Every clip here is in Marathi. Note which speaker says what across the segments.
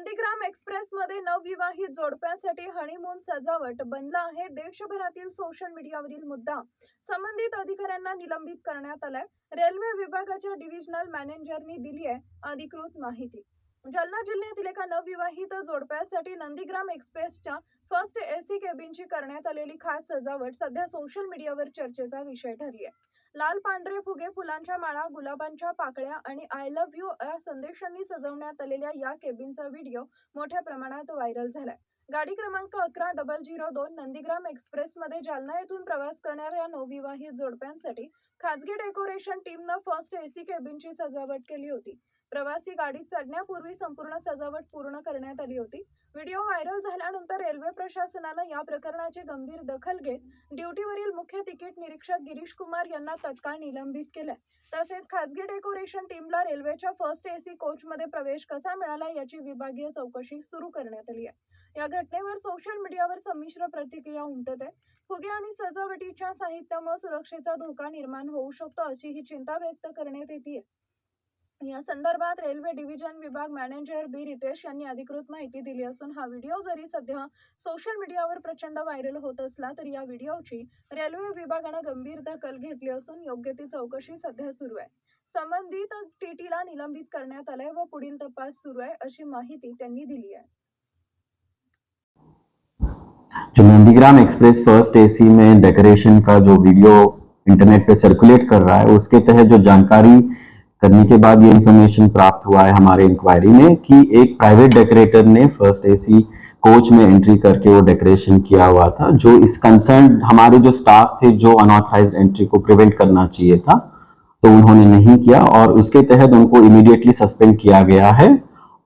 Speaker 1: नंदीग्राम एक्सप्रेसमध्ये नवविवाहित जोडप्यासाठी हनीमून सजावट बनला आहे देशभरातील सोशल मीडियावरील मुद्दा. संबंधित अधिकाऱ्यांना निलंबित करण्यात आलाय. रेल्वे विभागाच्या डिव्हिजनल मॅनेजरनी दिली आहे अधिकृत माहिती. जालना जिल्ह्यातील एका नवविवाहित जोडप्यासाठी नंदीग्राम एक्सप्रेसच्या फर्स्ट एसी केबिनची करण्यात आलेली खास सजावट सध्या सोशल मीडियावर चर्चेचा विषय ठरली आहे. लाल पांढरे फुगे, फुलांच्या माळा, गुलाबांच्या पाकळ्या आणि आय लव्ह यू या संदेशांनी सजवण्यात आलेल्या या केबिनचा व्हिडिओ मोठ्या प्रमाणात व्हायरल झालाय. गाडी क्रमांक 11002 नंदीग्राम एक्सप्रेसमध्ये जालना येथून प्रवास करणाऱ्या नवविवाहित जोडप्यांसाठी खासगी डेकोरेशन टीमनं फर्स्ट एसी केबिनची सजावट केली होती. प्रवासी गाडीत चढण्यापूर्वी संपूर्ण सजावट पूर्ण करण्यात आली होती. व्हिडिओ व्हायरल झाल्यानंतर रेल्वे प्रशासनानं या प्रकरणाची गंभीर दखल घेत ड्युटीवरील मुख्य तिकीट निरीक्षक गिरीश कुमार यांना तत्काळ निलंबित केलं. तसेच खासगी डेकोरेशन टीमला रेल्वेच्या फर्स्ट एसी कोचमध्ये प्रवेश कसा मिळाला याची विभागीय चौकशी सुरू करण्यात आली आहे. या घटनेवर सोशल मीडियावर संमिश्र प्रतिक्रिया उमटत आहे. फुगे आणि सजावटीच्या साहित्यामुळे सुरक्षेचा धोका निर्माण होऊ शकतो अशी ही चिंता व्यक्त करण्यात येते. या संदर्भात रेल्वे डिव्हिजन विभाग मॅनेजर बी रितेश यांनी अधिकृत माहिती दिली असून हा व्हिडिओ जरी सध्या सोशल मीडियावर प्रचंड व्हायरल होत असला तरी या व्हिडिओची रेल्वे विभागानं गंभीर दखल घेतली असून योग्य ती चौकशी सध्या सुरू आहे. संबंधित टीटीला निलंबित करण्यात आलंय व पुढील तपास सुरू आहे अशी माहिती त्यांनी दिली आहे.
Speaker 2: जो नंदीग्राम एक्सप्रेस फर्स्ट एसी में डेकोरेशन का जो वीडियो इंटरनेट पे सर्कुलेट कर रहा है, उसके तहत जो जानकारी करने के बाद ये इन्फॉर्मेशन प्राप्त हुआ है हमारे इंक्वायरी में कि एक प्राइवेट डेकोरेटर ने फर्स्ट एसी कोच में एंट्री करके वो डेकोरेशन किया हुआ था। जो इस कंसर्न हमारे जो स्टाफ थे जो अनऑथराइज्ड एंट्री को प्रिवेंट करना चाहिए था, तो उन्होंने नहीं किया और उसके तहत उनको इमीडिएटली सस्पेंड किया गया है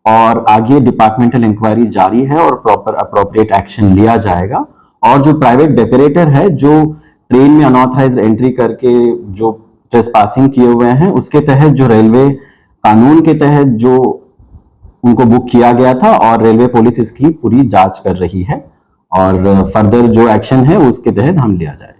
Speaker 2: और आगे डिपार्टमेंटल इंक्वायरी जारी है और प्रॉपर अप्रोप्रिएट एक्शन लिया जाएगा। और जो प्राइवेट डेकोरेटर है जो ट्रेन में अनऑथराइज्ड एंट्री करके जो ट्रेसपासिंग किए हुए हैं, उसके तहत जो रेलवे कानून के तहत जो उनको बुक किया गया था और रेलवे पुलिस इसकी पूरी जांच कर रही है और फर्दर जो एक्शन है उसके तहत हम लिया जाए।